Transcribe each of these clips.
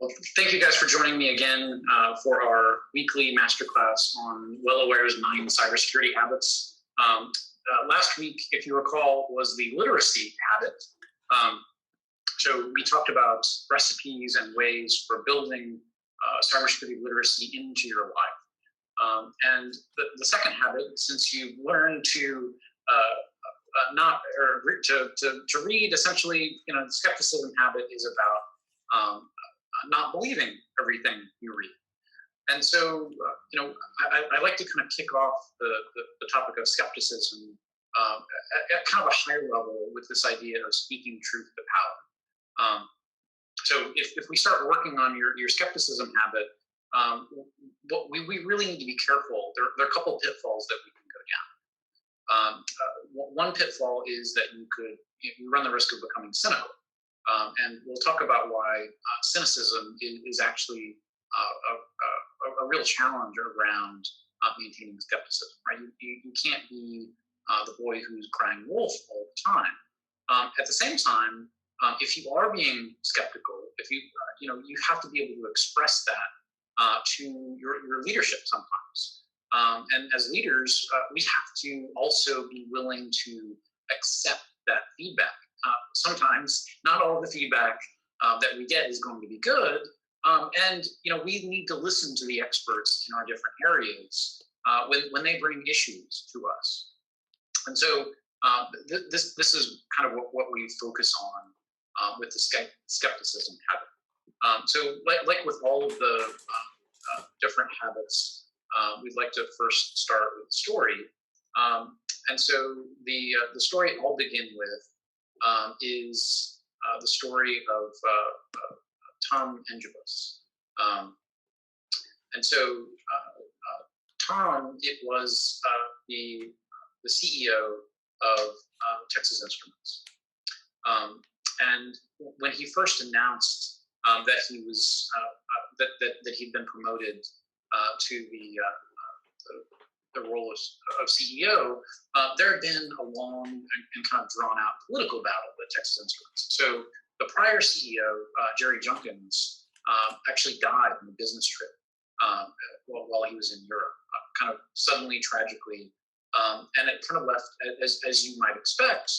Well, thank you guys for joining me again for our weekly masterclass on WellAware's 9 cybersecurity habits. Last week, if you recall, was the literacy habit. So we talked about recipes and ways for building cybersecurity literacy into your life. And the second habit, since you've learned to to read, essentially, the skepticism habit is about not believing everything you read. And so, I like to kind of kick off the topic of skepticism at kind of a higher level with this idea of speaking truth to power. So if we start working on your skepticism habit, we really need to be careful. There are a couple of pitfalls that we can go down. One pitfall is that you run the risk of becoming cynical. And we'll talk about why cynicism is actually a real challenge around maintaining skepticism, right? You can't be the boy who's crying wolf all the time. At the same time, if you are being skeptical, if you have to be able to express that to your leadership sometimes. And as leaders, we have to also be willing to accept that feedback. Sometimes not all the feedback that we get is going to be good. And we need to listen to the experts in our different areas when they bring issues to us. And so this is kind of what we focus on with the skepticism habit. So like with all of the different habits, we'd like to first start with the story. And so the story I'll begin with is the story of Tom Engibus. And so Tom, it was the CEO of Texas Instruments. And when he first announced that he was that he'd been promoted to the role of CEO, there had been a long and kind of drawn out political battle at Texas Instruments. So the prior CEO, Jerry Junkins, actually died on a business trip while he was in Europe, kind of suddenly, tragically. And it kind of left, as you might expect,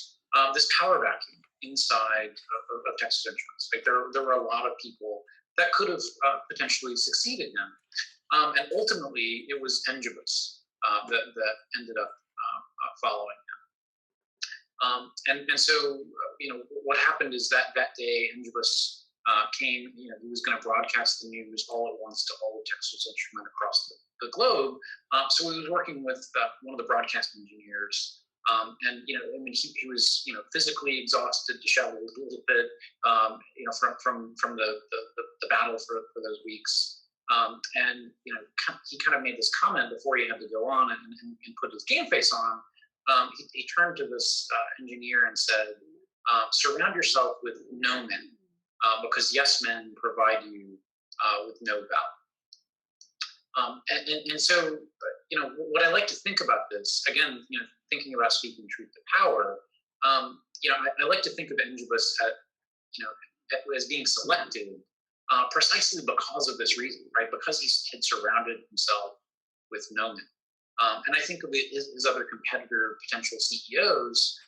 this power vacuum inside of Texas Instruments. Like there were a lot of people that could have potentially succeeded him. And ultimately, it was Engibus that ended up following him. And so, what happened is that day, Engibus came, he was going to broadcast the news all at once to all of Texas Instruments across the globe. So he was working with one of the broadcast engineers. And he was physically exhausted, disheveled a little bit, from the battle for those weeks. And he kind of made this comment before he had to go on and put his game face on. He turned to this engineer and said, "Surround yourself with no men, because yes men provide you with no value." And so, what I like to think about this, again, thinking about speaking truth to power, I like to think of Engibus as being selected precisely because of this reason, right? Because he had surrounded himself with no men. And I think of his other competitor, potential CEOs,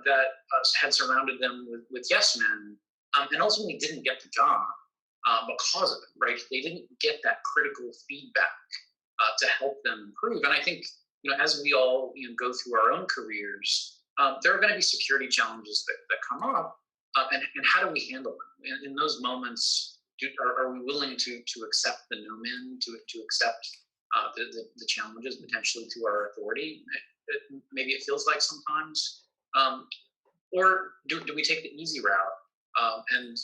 that had surrounded them with yes men, and ultimately didn't get the job because of it, right? They didn't get that critical feedback to help them improve. And I think, as we all go through our own careers, there are going to be security challenges that come up, and how do we handle them? In those moments, are we willing to accept the no men, to accept the challenges potentially to our authority? Maybe it feels like sometimes, or do we take the easy route and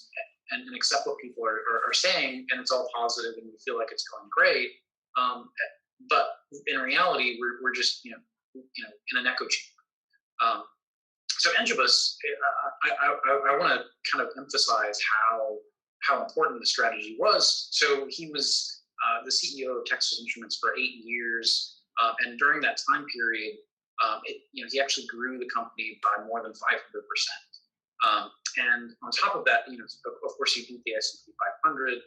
accept what people are saying, and it's all positive and we feel like it's going great, but in reality we're just in an echo chamber. So Engibus, I want to kind of emphasize how important the strategy was. So he was the CEO of Texas Instruments for 8 years, and during that time period, he actually grew the company by more than 500%. And on top of that, of course, he beat the S&P 500.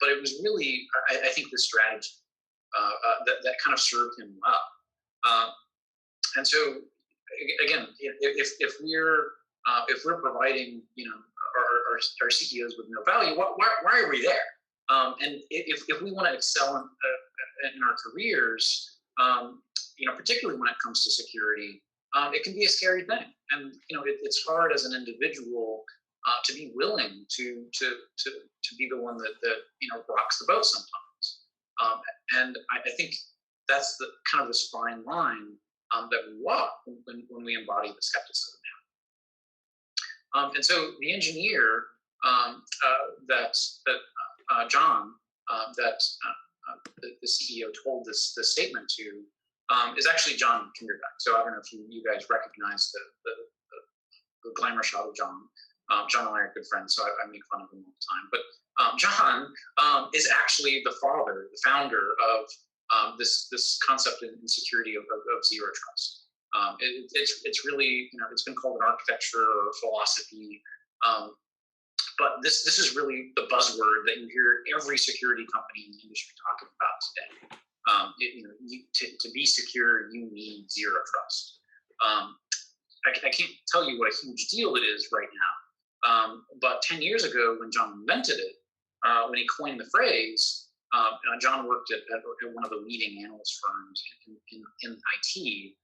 But it was really, I think, the strategy that kind of served him well. And so, again, if we're providing, our CEOs with no value, why are we there? And if we want to excel in our careers, particularly when it comes to security, it can be a scary thing, and it's hard as an individual to be willing to be the one that rocks the boat sometimes. And I think that's the kind of this fine line that we walk when we embody the skepticism. And so the engineer that John, that the CEO told this statement to, is actually John Kinderbeck. So I don't know if you guys recognize the glamour shot of John. John and I are good friends, so I make fun of him all the time. But John is actually the founder of this concept in security of zero trust. It's really, it's been called an architecture or philosophy, but this is really the buzzword that you hear every security company in the industry talking about today. To be secure, you need zero trust. I can't tell you what a huge deal it is right now, but 10 years ago when John invented it, when he coined the phrase, John worked at one of the leading analyst firms in IT,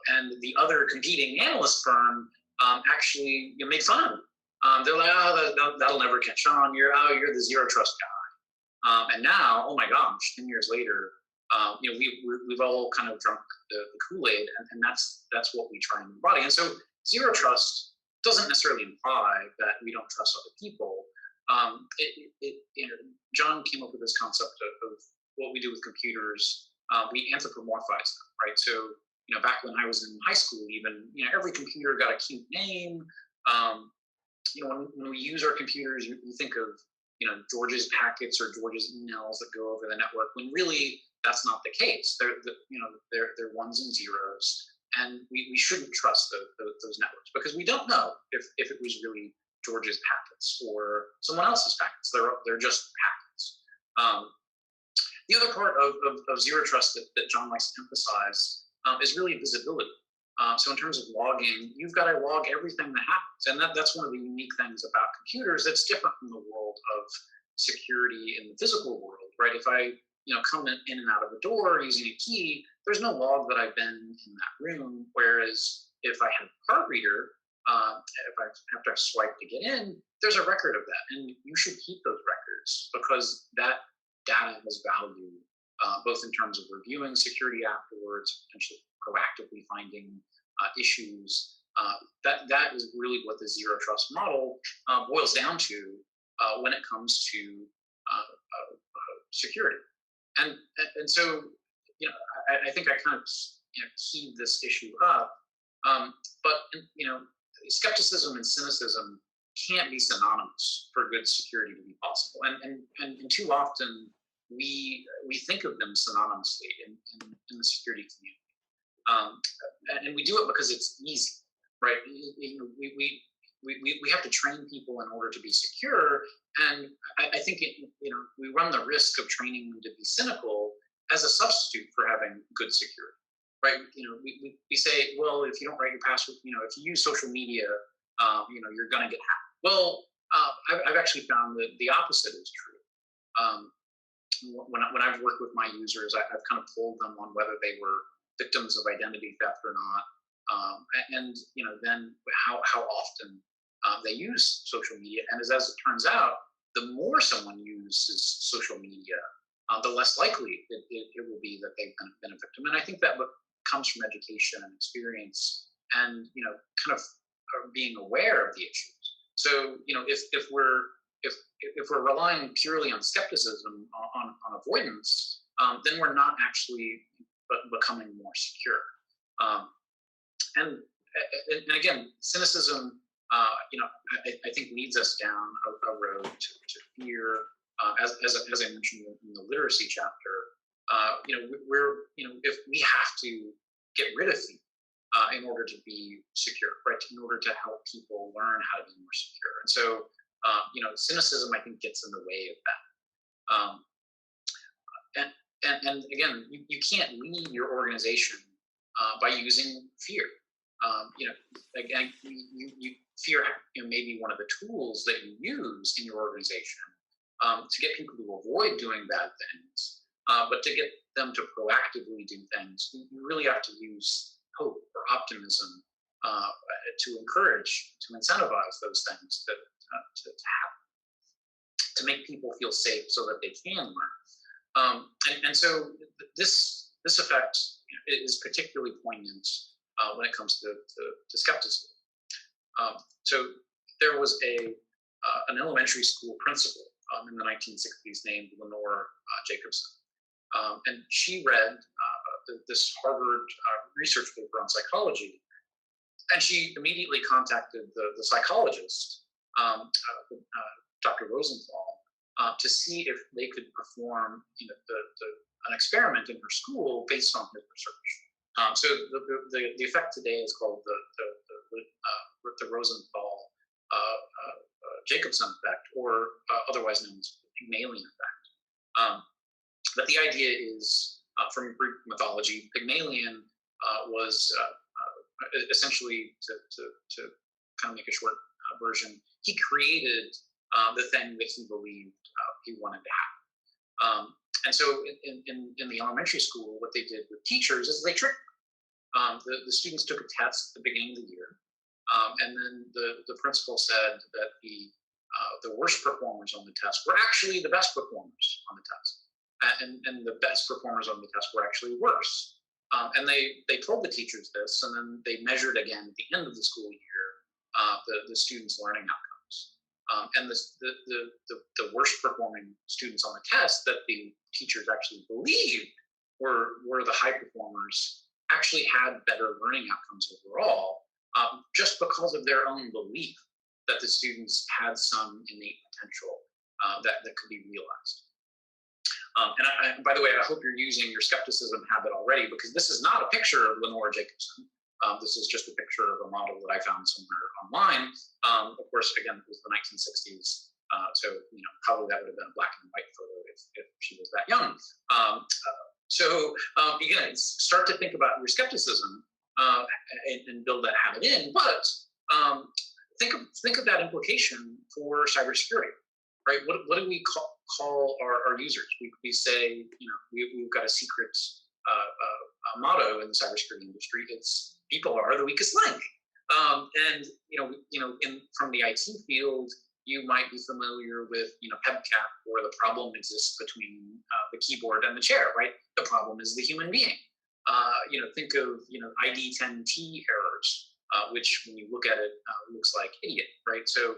and the other competing analyst firm actually made fun of him. They're like, oh, that'll never catch on. You're the zero trust guy. And now, oh my gosh, 10 years later, we've all kind of drunk the Kool-Aid, and that's what we try and embody. And so zero trust doesn't necessarily imply that we don't trust other people. John came up with this concept of what we do with computers. We anthropomorphize them, right? So, back when I was in high school, even, every computer got a cute name. When we use our computers, you think of, George's packets or George's emails that go over the network, when really that's not the case. They're ones and zeros, and we shouldn't trust those networks because we don't know if it was really George's packets or someone else's packets. They're just packets. The other part of zero trust that John likes to emphasize is really visibility. So in terms of logging, you've got to log everything that happens. And that's one of the unique things about computers that's different from the world of security in the physical world, right? If I come in and out of a door using a key, there's no log that I've been in that room. Whereas if I have a card reader, if I have to swipe to get in, there's a record of that. And you should keep those records because that data has value, both in terms of reviewing security afterwards, potentially proactively finding issues. That is really what the zero trust model boils down to when it comes to security. And so, I think I kind of keyed this issue up. But skepticism and cynicism can't be synonymous for good security to be possible. And too often we think of them synonymously in the security community. And we do it because it's easy, right? We have to train people in order to be secure, and I think we run the risk of training them to be cynical as a substitute for having good security, right? We say, well, if you don't write your password, if you use social media, you're going to get hacked. Well, I've actually found that the opposite is true. When I've worked with my users, I've kind of polled them on whether they were victims of identity theft or not, and then how often they use social media. And as it turns out, the more someone uses social media, the less likely it will be that they've been a victim. And I think that comes from education and experience, and kind of being aware of the issues. So if we're relying purely on skepticism, on avoidance, then we're not actually becoming more secure. And again, cynicism, I think leads us down a road to fear. As I mentioned in the literacy chapter, if we have to get rid of fear in order to be secure, right? In order to help people learn how to be more secure. And so Cynicism, I think, gets in the way of that. And again, you can't lead your organization by using fear. Again, fear may be one of the tools that you use in your organization to get people to avoid doing bad things, but to get them to proactively do things, you really have to use hope or optimism to encourage, to incentivize those things to happen, to make people feel safe so that they can learn. And so this effect is particularly poignant when it comes to skepticism. So there was an elementary school principal in the 1960s named Lenore Jacobson. And she read this Harvard research paper on psychology, and she immediately contacted the psychologist, Dr. Rosenthal, to see if they could perform an experiment in her school based on his research. So the effect today is called the Rosenthal Jacobson effect, or otherwise known as the Pygmalion effect. But the idea is from Greek mythology. Pygmalion was essentially, to kind of make a short version, he created the thing that he believed he wanted to have. And so in the elementary school, what they did with teachers is they tricked the students. Took a test at the beginning of the year, and then the principal said that the worst performers on the test were actually the best performers on the test, and the best performers on the test were actually worse. And they told the teachers this, and then they measured again at the end of the school year the students' learning outcomes. And the worst performing students on the test that the teachers actually believed were the high performers actually had better learning outcomes overall, just because of their own belief that the students had some innate potential that could be realized. And by the way, I hope you're using your skepticism habit already, because this is not a picture of Lenore Jacobson. This is just a picture of a model that I found somewhere online. Of course, again, it was the 1960s, so probably that would have been a black and white photo if she was that young. So again, start to think about your skepticism and build that habit in. But think of that implication for cybersecurity, right? What do we call our users? We say, we've got a secret motto in the cybersecurity industry. It's people are the weakest link. And from the IT field, you might be familiar with PEBCAP, where the problem exists between the keyboard and the chair, right? The problem is the human being. Think of ID10T errors, which when you look at it looks like idiot, right? So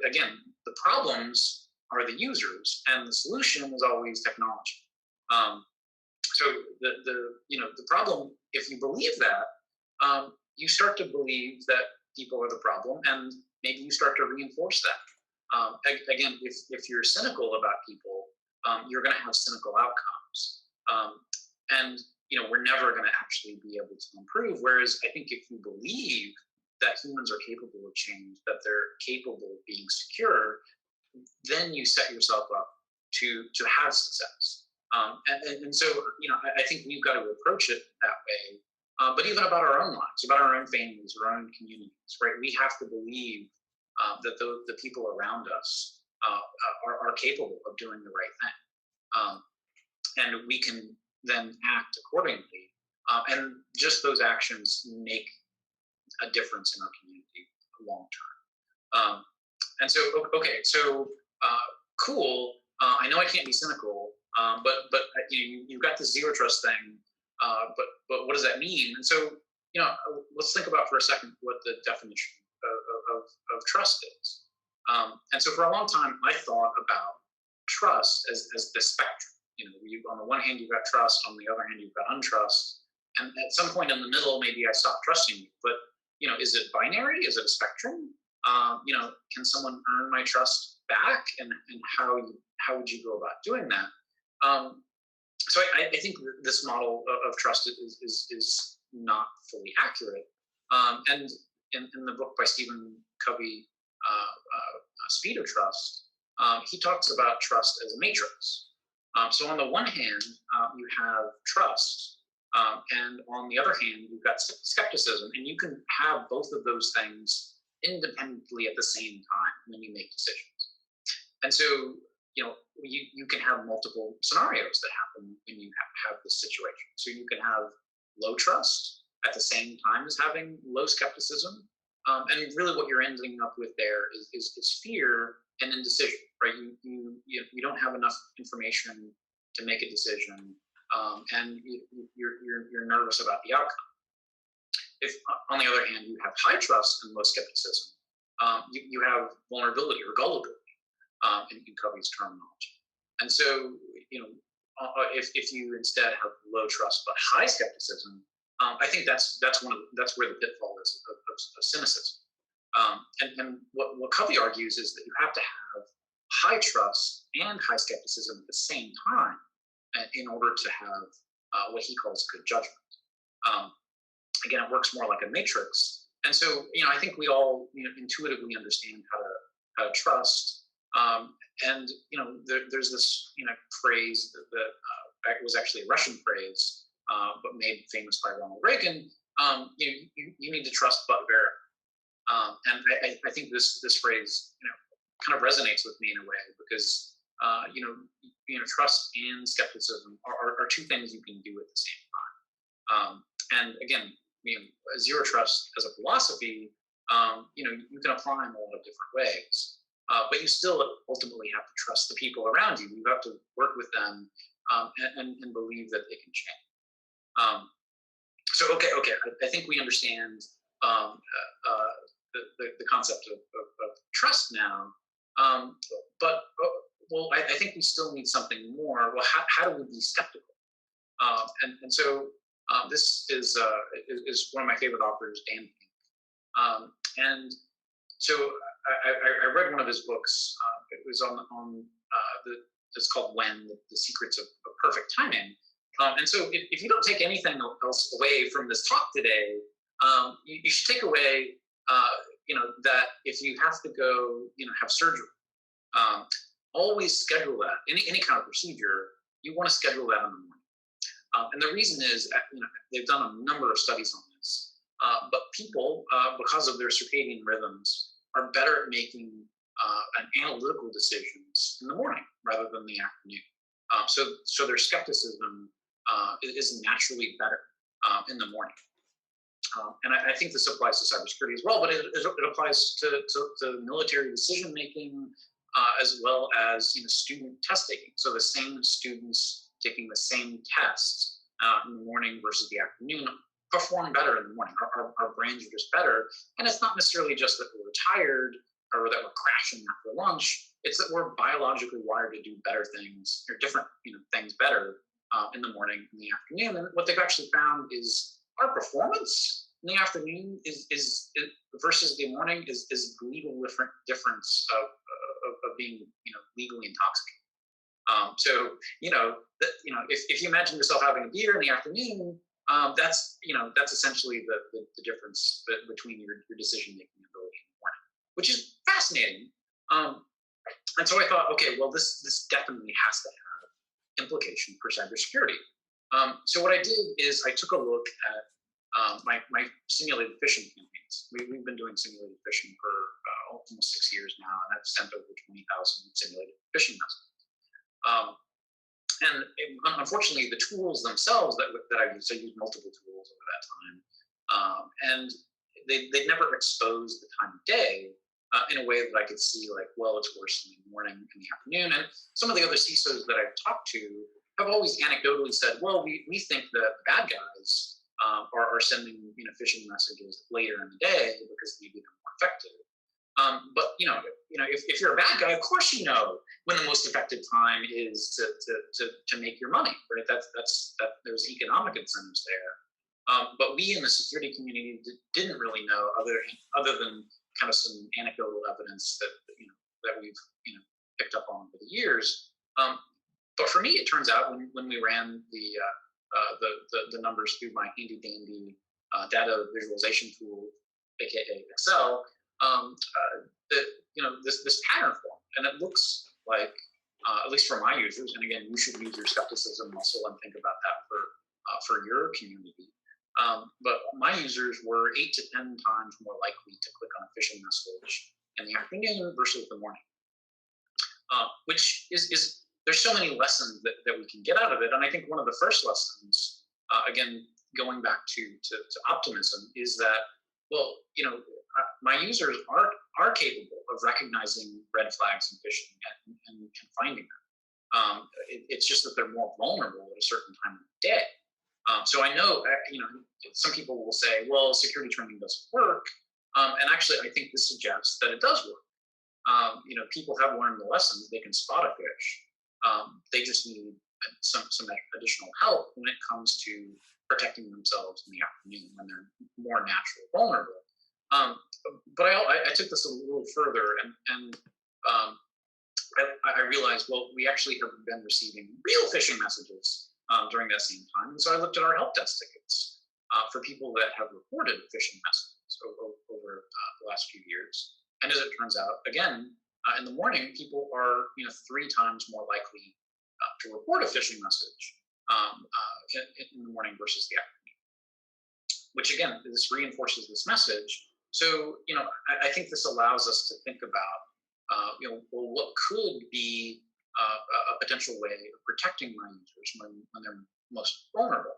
again, the problems are the users, and the solution is always technology. So the problem, if you believe that, you start to believe that people are the problem, and maybe you start to reinforce that. Again, if you're cynical about people, you're going to have cynical outcomes, and we're never going to actually be able to improve. Whereas I think if you believe that humans are capable of change, that they're capable of being secure, then you set yourself up to have success. And so, I think we've got to approach it that way. But even about our own lives, about our own families, our own communities, right? We have to believe that the people around us are capable of doing the right thing. And we can then act accordingly. And just those actions make a difference in our community long term. And so, okay, so cool. I know I can't be cynical, but you've got this zero trust thing. But what does that mean? And so, let's think about for a second what the definition of trust is. And so, for a long time, I thought about trust as the spectrum. On the one hand, you've got trust. On the other hand, you've got untrust. And at some point in the middle, maybe I stopped trusting you. But is it binary? Is it a spectrum? Can someone earn my trust back? And how would you go about doing that? So I think this model of trust is not fully accurate. And in the book by Stephen Covey, Speed of Trust, he talks about trust as a matrix. So on the one hand, you have trust, and on the other hand, you've got skepticism, and you can have both of those things independently at the same time when you make decisions. And so, you can have multiple scenarios that happen when you have this situation. So you can have low trust at the same time as having low skepticism. And really what you're ending up with there is fear and indecision, right? You don't have enough information to make a decision, and you're nervous about the outcome. If, on the other hand, you have high trust and low skepticism, you have vulnerability or gullibility, in Covey's terminology. And so, if you instead have low trust but high skepticism, I think that's where the pitfall is of cynicism. And what Covey argues is that you have to have high trust and high skepticism at the same time in order to have what he calls good judgment. Again, it works more like a matrix. And so, I think we all intuitively understand how to trust. And there's this phrase that was actually a Russian phrase, but made famous by Ronald Reagan. You need to trust but verify. And I think this phrase kind of resonates with me in a way because trust and skepticism are two things you can do at the same time. And again, zero trust as a philosophy, you can apply in a lot of different ways. But you still ultimately have to trust the people around you. You have to work with them and believe that they can change. So, okay, I think we understand the concept of trust now. But I think we still need something more. Well, how do we be skeptical? And so this is one of my favorite authors, Dan Pink. And so I read one of his books. It was it's called When, the Secrets of Perfect Timing. And so if you don't take anything else away from this talk today, you should take away, that if you have to go, have surgery, always schedule that. Any kind of procedure, you want to schedule that in the morning. And the reason is, they've done a number of studies on this, but people, because of their circadian rhythms, are better at making an analytical decisions in the morning rather than the afternoon. So their skepticism is naturally better in the morning. And I think this applies to cybersecurity as well, but it applies to military decision making as well as student test taking. So the same students taking the same tests in the morning versus the afternoon perform better in the morning. Our brains are just better. And it's not necessarily just that we're tired or that we're crashing after lunch. It's that we're biologically wired to do better things or different things better in the morning and the afternoon. And what they've actually found is our performance in the afternoon is versus the morning is legal difference of being legally intoxicated. So if you imagine yourself having a beer in the afternoon, that's essentially the difference between your decision making ability in the morning, which is fascinating. And so I thought, okay, well, this definitely has to have implication for cybersecurity. So what I did is I took a look at my simulated phishing campaigns. We've been doing simulated phishing for almost 6 years now, and I've sent over 20,000 simulated phishing messages. And unfortunately, the tools themselves that I used multiple tools over that time, and they never exposed the time of day in a way that I could see, like, well, it's worse in the morning and the afternoon. And some of the other CISOs that I've talked to have always anecdotally said, well, we think that bad guys are sending phishing messages later in the day because maybe they're more effective. But if you're a bad guy, of course when the most effective time is to make your money, right? There's economic incentives there. But we in the security community didn't really know other than kind of some anecdotal evidence that we've picked up on over the years. But for me, it turns out when we ran the numbers through my handy dandy data visualization tool, aka Excel, that this pattern formed, and it looks like, at least for my users, and again, you should use your skepticism muscle and think about that for your community. But my users were 8 to 10 times more likely to click on a phishing message in the afternoon versus the morning, which is there's so many lessons that we can get out of it. And I think one of the first lessons, again, going back to optimism, is that, well, my users are capable of recognizing red flags in phishing and finding them. It's just that they're more vulnerable at a certain time of the day. So I know, some people will say, well, security training doesn't work. And actually, I think this suggests that it does work. People have learned the lessons. They can spot a fish. They just need some additional help when it comes to protecting themselves in the afternoon when they're more naturally vulnerable. But I took this a little further, and I realized, well, we actually have been receiving real phishing messages during that same time. And so I looked at our help desk tickets for people that have reported phishing messages over the last few years. And as it turns out, again, in the morning, people are 3 times more likely to report a phishing message in the morning versus the afternoon. Which again, this reinforces this message. So I think this allows us to think about well, what could be a potential way of protecting my users when they're most vulnerable.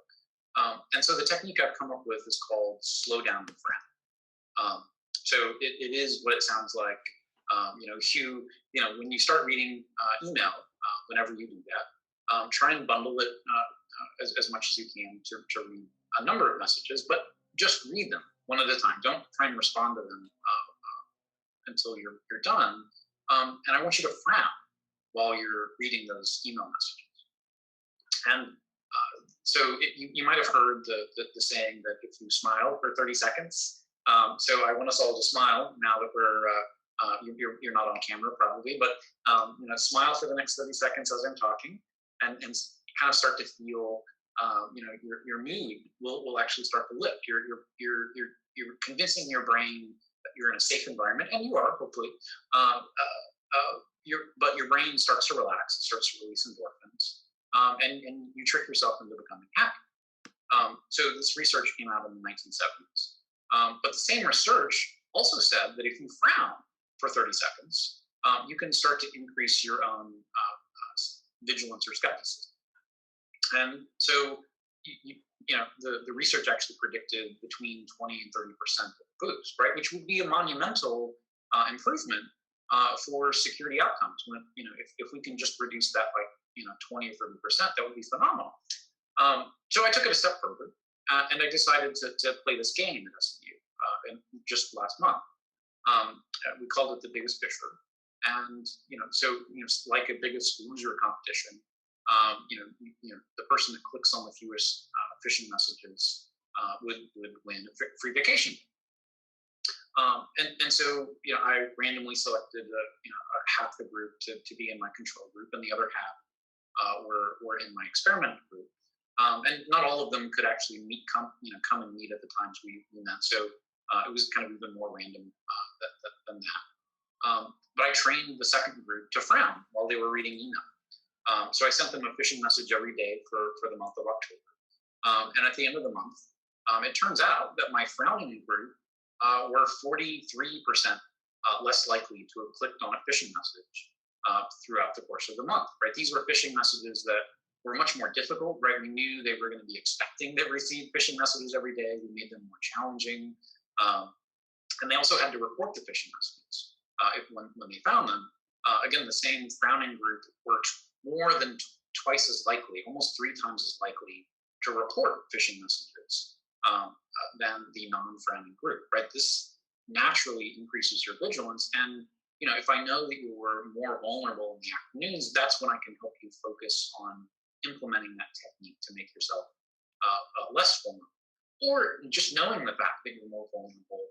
And so the technique I've come up with is called slow down the frown. So it is what it sounds like. When you start reading email, whenever you do that, try and bundle it as much as you can to read a number of messages, but just read them one at a time. Don't try and respond to them until you're done. And I want you to frown while you're reading those email messages. And so you might have heard the saying that if you smile for 30 seconds, so I want us all to smile now that you're not on camera probably, but smile for the next 30 seconds as I'm talking, and kind of start to feel your mood will actually start to lift. You're convincing your brain that you're in a safe environment, and you are, hopefully. But your brain starts to relax. It starts to release endorphins, and you trick yourself into becoming happy. So this research came out in the 1970s. But the same research also said that if you frown for 30 seconds, you can start to increase your own vigilance or skepticism. And so, the research actually predicted between 20 and 30% of boost, right? Which would be a monumental improvement for security outcomes. When, if we can just reduce that by 20 or 30%, that would be phenomenal. So I took it a step further, and I decided to play this game at SMU just last month. We called it the Biggest Fisher, and like a Biggest Loser competition. The person that clicks on the fewest phishing messages would win a free vacation. And so I randomly selected half the group to be in my control group, and the other half were in my experiment group. And not all of them could actually come and meet at the times we met. So it was kind of even more random than that. But I trained the second group to frown while they were reading email. So I sent them a phishing message every day for the month of October. And at the end of the month, it turns out that my frowning group were 43% less likely to have clicked on a phishing message throughout the course of the month. Right? These were phishing messages that were much more difficult. Right? We knew they were going to be expecting to receive phishing messages every day. We made them more challenging, and they also had to report the phishing messages when they found them. Again, the same frowning group worked more than twice as likely, almost 3 times as likely, to report phishing messages than the non-frowning group. Right? This naturally increases your vigilance, and if I know that you were more vulnerable in the afternoons, that's when I can help you focus on implementing that technique to make yourself less vulnerable. Or just knowing the fact that you're more vulnerable,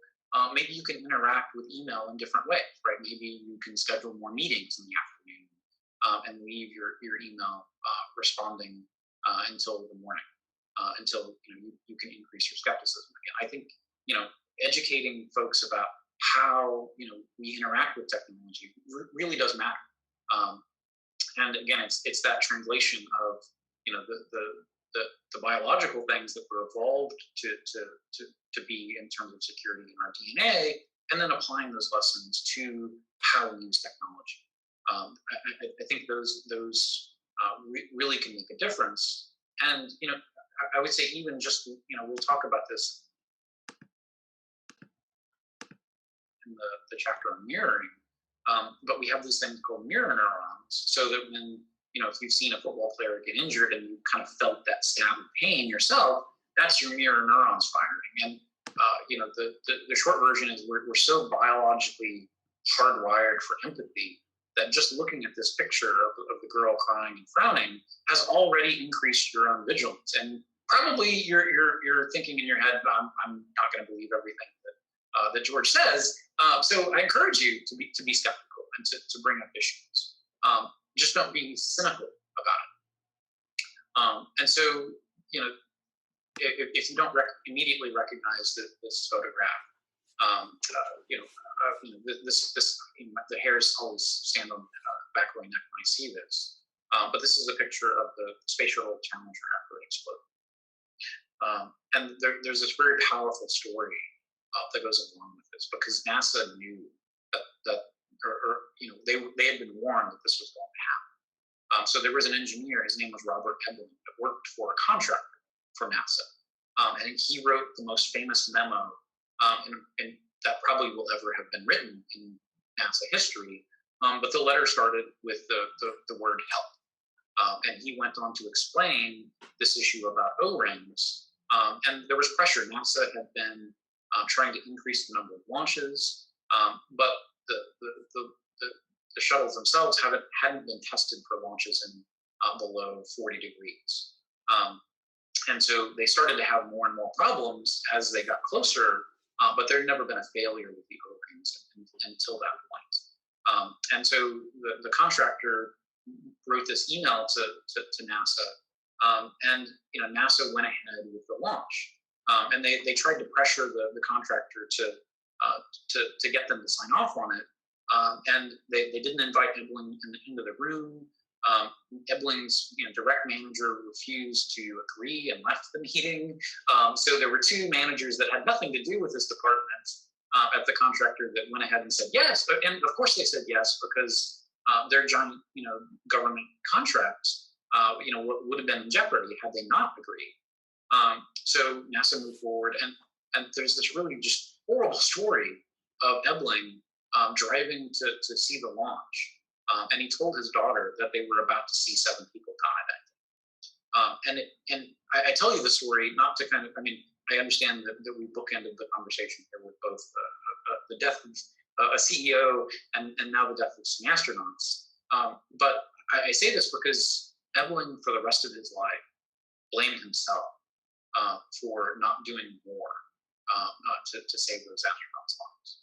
maybe you can interact with email in different ways, right? Maybe you can schedule more meetings in the afternoon and leave your email responding until the morning, until you can increase your skepticism again. I think educating folks about how we interact with technology really does matter. Um, and again, it's that translation of the biological things that were evolved to be in terms of security in our DNA, and then applying those lessons to how we use technology. I think those really can make a difference. And I would say even just we'll talk about this in the chapter on mirroring. But we have these things called mirror neurons, so that when if you've seen a football player get injured and you kind of felt that stab of pain yourself, that's your mirror neurons firing. And the short version is we're so biologically hardwired for empathy that just looking at this picture of the girl crying and frowning has already increased your own vigilance. And probably you're thinking in your head, I'm not going to believe everything that George says. So I encourage you to be skeptical and to bring up issues. Just don't be cynical about it. And so, if you don't immediately recognize this photograph, this the hairs always stand on the back of my neck when I see this. But this is a picture of the Space Shuttle Challenger after it exploded. And there's this very powerful story that goes along with this, because NASA knew that they had been warned that this was going to happen. So there was an engineer, his name was Robert Ebling, that worked for a contractor for NASA. And he wrote the most famous memo and that probably will ever have been written in NASA history. But the letter started with the word help. And he went on to explain this issue about O-rings. And there was pressure. NASA had been trying to increase the number of launches, but the shuttles themselves hadn't been tested for launches in below 40 degrees. And so they started to have more and more problems as they got closer, but there had never been a failure with the O-rings until that point. And so the contractor wrote this email to NASA, and NASA went ahead with the launch. And they tried to pressure the contractor to get them to sign off on it. And they didn't invite Ebling into the room. Ebling's direct manager refused to agree and left the meeting. So there were two managers that had nothing to do with this department at the contractor that went ahead and said yes. And of course they said yes, because their giant government contract would have been in jeopardy had they not agreed. So NASA moved forward, and there's this really just horrible story of Ebling driving to see the launch. And he told his daughter that they were about to see 7 people die that day. And I tell you the story not to I understand that we bookended the conversation here with both the death of a CEO and now the death of some astronauts. But I say this because Ebling, for the rest of his life, blamed himself for not doing more to save those astronauts' lives.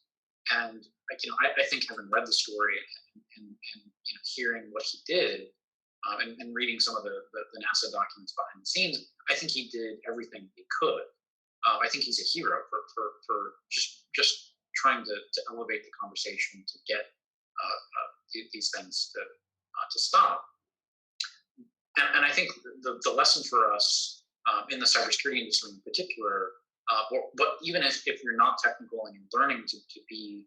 And I think having read the story and hearing what he did and reading some of the NASA documents behind the scenes, I think he did everything he could. I think he's a hero for just trying to elevate the conversation to get these things to stop. And I think the lesson for us in the cybersecurity industry in particular, but even if you're not technical and you're learning to be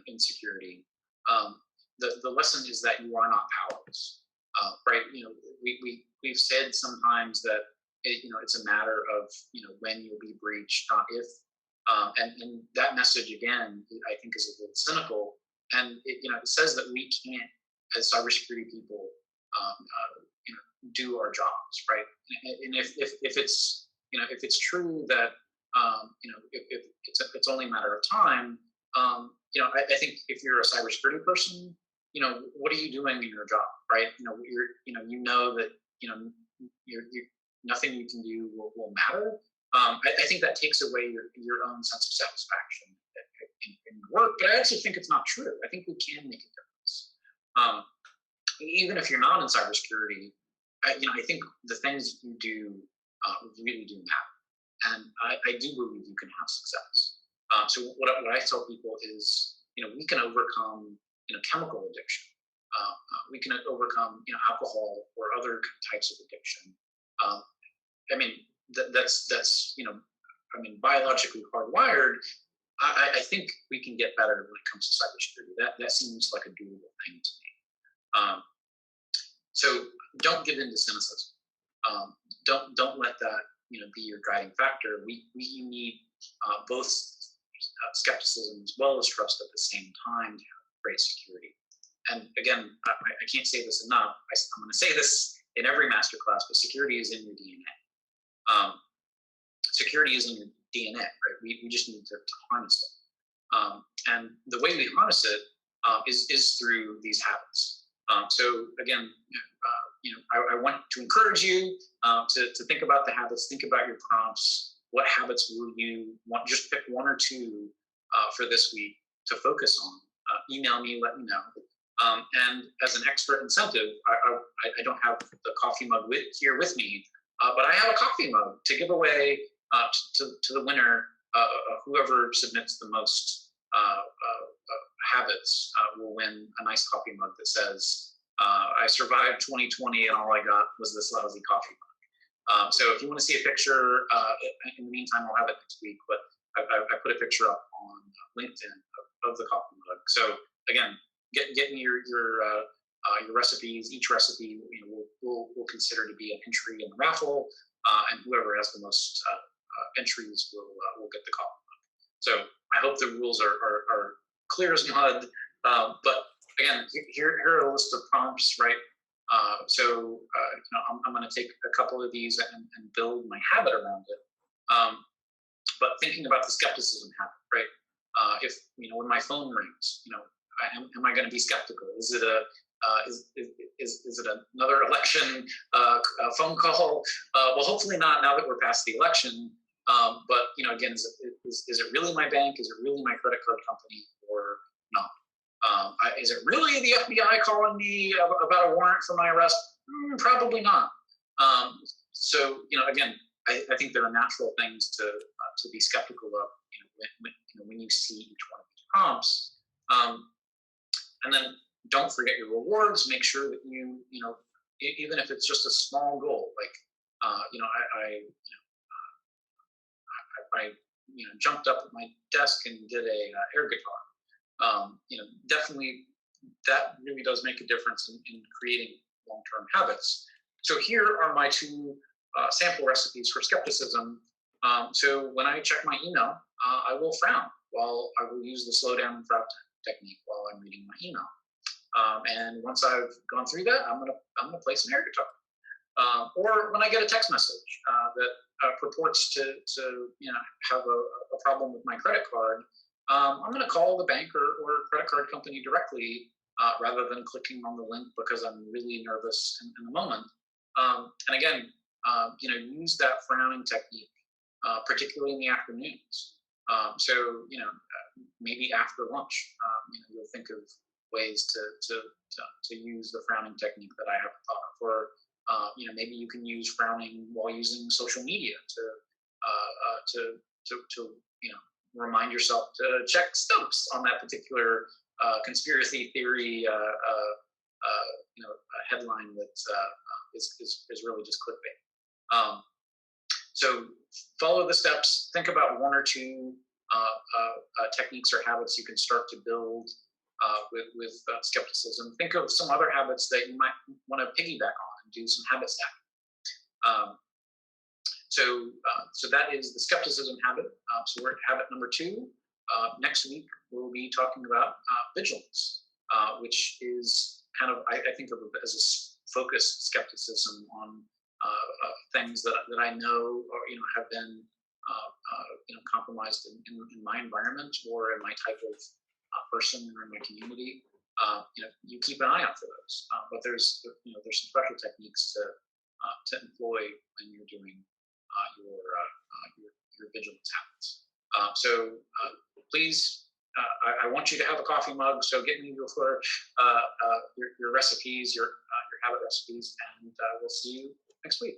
in security, the lesson is that you are not powerless, right? We've said sometimes that it's a matter of when you'll be breached, not if. And that message again, I think, is a little cynical. And it says that we can't, as cybersecurity people, do our jobs, right? And if it's true that if it's only a matter of time, I think if you're a cybersecurity person, what are you doing in your job, right? That nothing you can do will matter. I think that takes away your own sense of satisfaction in work, but I actually think it's not true. I think we can make a difference. Even if you're not in cybersecurity, I think the things you do really do matter. And I do believe you can have success. So what I tell people is, we can overcome, chemical addiction. We can overcome, alcohol or other types of addiction. Um, I mean, that's biologically hardwired. I think we can get better when it comes to cybersecurity. That seems like a doable thing to me. Um, so don't give in to cynicism. Don't let that be your guiding factor. We need both skepticism as well as trust at the same time to have great security. And again, I can't say this enough. I'm going to say this in every masterclass, but security is in your DNA. Security is in your DNA, right? We just need to harness it. And the way we harness it is through these habits. So again, I want to encourage you to think about the habits, think about your prompts. What habits will you want? Just pick one or two for this week to focus on. Email me, let me know. And as an extra incentive, I don't have the coffee mug here with me, but I have a coffee mug to give away to the winner. Whoever submits the most habits will win a nice coffee mug that says, I survived 2020 and all I got was this lousy coffee mug. So if you want to see a picture, in the meantime, I'll have it next week, but I put a picture up on LinkedIn of the coffee mug. So again, get me your recipes. Each recipe we'll consider to be an entry in the raffle, and whoever has the most entries will get the coffee mug. So I hope the rules are clear as mud. But again, here are a list of prompts, right? So I'm going to take a couple of these and build my habit around it. But thinking about the skepticism habit, right? If when my phone rings, am I going to be skeptical? Is it is it another election phone call? Well, hopefully not. Now that we're past the election, but again, is it really my bank? Is it really my credit card company, or not? Is it really the FBI calling me about a warrant for my arrest? Probably not. So again, I think there are natural things to be skeptical of. When you see each one of these prompts, and then don't forget your rewards. Make sure that even if it's just a small goal, like I jumped up at my desk and did a air guitar. Definitely that really does make a difference in creating long-term habits. So here are my two sample recipes for skepticism. So when I check my email, I will frown while I will use the slow down and frown technique while I'm reading my email. And once I've gone through that, I'm gonna place an air guitar. Or when I get a text message that purports to have a problem with my credit card, I'm going to call the bank or credit card company directly rather than clicking on the link because I'm really nervous in the moment. And again, use that frowning technique, particularly in the afternoons. So maybe after lunch, you'll think of ways to use the frowning technique that I haven't thought of. Or maybe you can use frowning while using social media to remind yourself to check Stokes on that particular conspiracy theory headline that is really just clickbait. So follow the steps. Think about one or two techniques or habits you can start to build with skepticism. Think of some other habits that you might want to piggyback on and do some habit stacking. So that is the skepticism habit. So we're at habit number 2. Next week, we'll be talking about vigilance, which is kind of, I think of it as a focused skepticism on things that I know or have been compromised in my environment or in my type of person or in my community. You keep an eye out for those. But there's some special techniques to employ when you're doing your vigilance habits. So please, I want you to have a coffee mug. So get me your recipes, your habit recipes, and we'll see you next week.